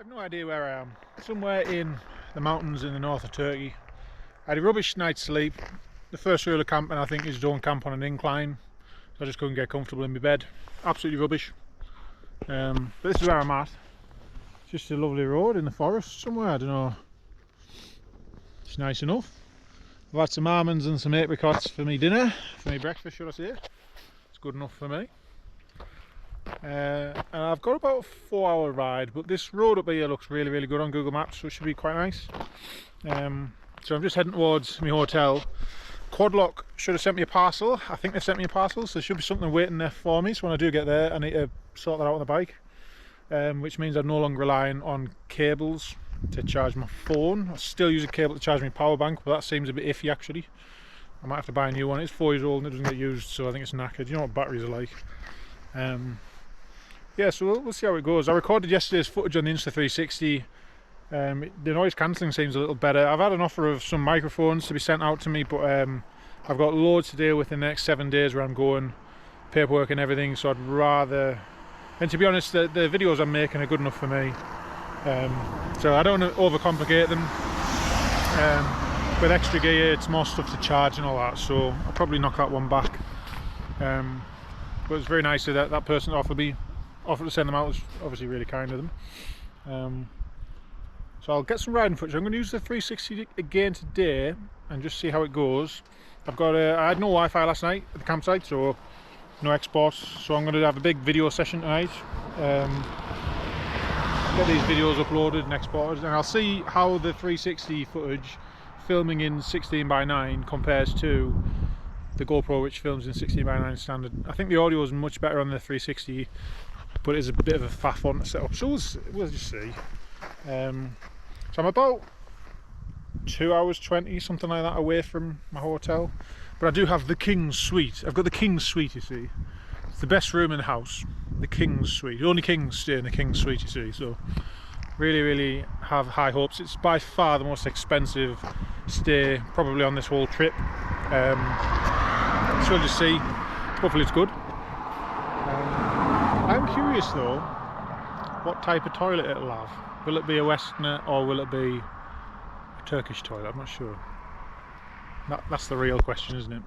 I've no idea where I am. Somewhere in the mountains in the north of Turkey. I had a rubbish night's sleep. The first rule of camping, I think, is don't camp on an incline. So I just couldn't get comfortable in my bed. Absolutely rubbish. But this is where I'm at. It's just a lovely road in the forest somewhere, I don't know. It's nice enough. I've had some almonds and some apricots for me dinner, for me breakfast should I say. It's good enough for me. And I've got about a 4-hour ride, but this road up here looks really, really good on Google Maps, so it should be quite nice. So I'm just heading towards my hotel. QuadLock should have sent me a parcel. I think they sent me a parcel, so there should be something waiting there for me. So when I do get there, I need to sort that out on the bike, which means I'm no longer relying on cables to charge my phone. I still use a cable to charge my power bank, but that seems a bit iffy actually. I might have to buy a new one. It's 4 years old and it doesn't get used, so I think it's knackered. You know what batteries are like. Yeah, so we'll see how it goes. I recorded yesterday's footage on the Insta360. The noise cancelling seems a little better. I've had an offer of some microphones to be sent out to me, but I've got loads to deal with in the next 7 days where I'm going, paperwork and everything, so I'd rather... And to be honest, the videos I'm making are good enough for me. So I don't want to overcomplicate them. With extra gear, it's more stuff to charge and all that, so I'll probably knock that one back. But it's very nice that that person offered to send them out. It was obviously really kind of them. So I'll get some riding footage. I'm going to use the 360 again today and just see how it goes. I had no Wi-Fi last night at the campsite, so no exports. So I'm going to have a big video session tonight. Get these videos uploaded and exported, and I'll see how the 360 footage filming in 16:9 compares to the GoPro, which films in 16:9 standard. I think the audio is much better on the 360, but it's a bit of a faff one to set up, so we'll just see. So I'm about 2 hours 20, something like that, away from my hotel, but I do have the King's Suite. I've got the King's Suite, you see. It's the best room in the house, the King's Suite. Only kings stay in the King's Suite, you see, so really, really have high hopes. It's by far the most expensive stay probably on this whole trip. So we'll just see. Hopefully it's good. I'm curious though what type of toilet it'll have. Will it be a Westerner or will it be a Turkish toilet? I'm not sure. That's the real question, isn't it?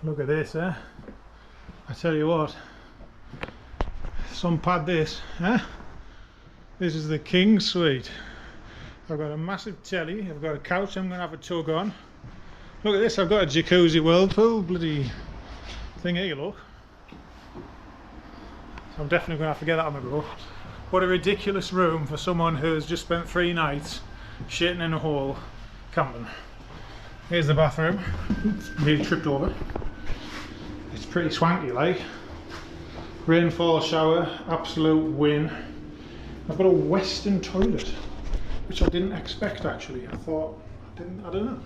Look at this, eh? I tell you what, some pad this, eh? This is the king suite. I've got a massive telly, I've got a couch I'm going to have a tug on. Look at this, I've got a jacuzzi whirlpool, bloody thing here, look. So I'm definitely going to have to get that on the go. What a ridiculous room for someone who's just spent 3 nights shitting in a hole camping. Here's the bathroom. Oops, nearly tripped over. It's pretty swanky like. Rainfall shower, absolute win. I've got a western toilet, which I didn't expect actually. I don't know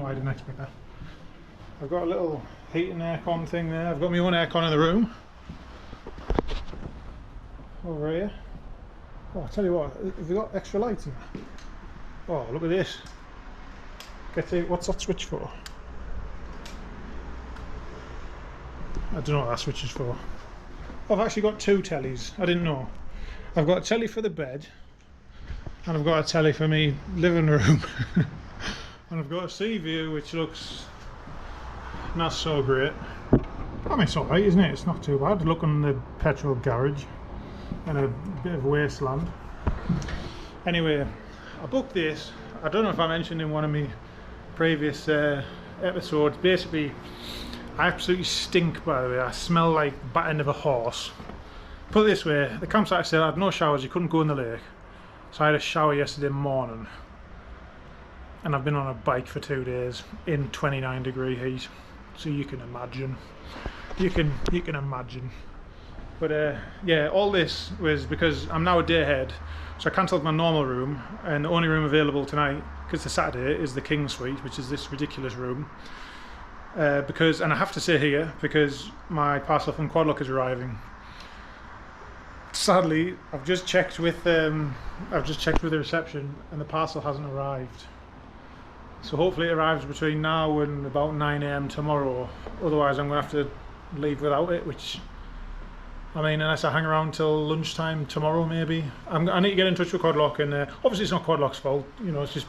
why I didn't expect that. I've got a little heating aircon thing there. I've got my own aircon in the room. Over here. Oh, I tell you what, have you got extra lights in there? Oh, look at this. What's that switch for? I don't know what that switch is for. I've actually got 2 tellies. I didn't know. I've got a telly for the bed, and I've got a telly for me living room, and I've got a sea view which looks not so great. I mean, it's alright, isn't it? It's not too bad. Look on the petrol garage and a bit of wasteland. Anyway, I booked this. I don't know if I mentioned in one of my previous episodes. Basically, I absolutely stink, by the way. I smell like the back end of a horse. Put it this way, the campsite said I had no showers, you couldn't go in the lake. So I had a shower yesterday morning. And I've been on a bike for 2 days in 29-degree heat. So you can imagine. You can imagine. But yeah, all this was because I'm now a day ahead. So I cancelled my normal room, and the only room available tonight, because it's a Saturday, is the King Suite, which is this ridiculous room. And I have to say here, because my parcel from QuadLock is arriving. Sadly, I've just checked with the reception, and the parcel hasn't arrived. So hopefully it arrives between now and about 9 AM tomorrow. Otherwise, I'm going to have to leave without it, which, I mean, unless I hang around till lunchtime tomorrow, maybe. I need to get in touch with QuadLock, and obviously it's not QuadLock's fault. You know, it's just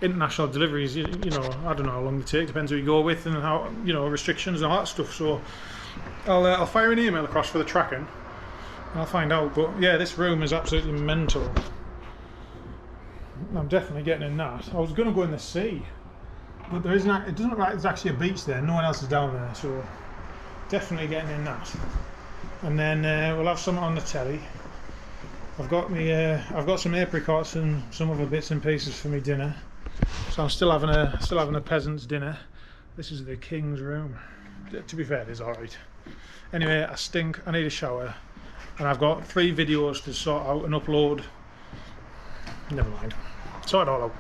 international deliveries. You know, I don't know how long they take. Depends who you go with and how, you know, restrictions and all that stuff. So I'll fire an email across for the tracking. I'll find out. But yeah, this room is absolutely mental. I'm definitely getting in that. I was going to go in the sea, but there isn't. It doesn't look like there's actually a beach there. No one else is down there, so definitely getting in that. And then we'll have some on the telly. I've got some apricots and some other bits and pieces for me dinner. So I'm still having a peasant's dinner. This is the king's room. To be fair, it is alright. Anyway, I stink. I need a shower, and I've got 3 videos to sort out and upload. Never mind. Sort it all out.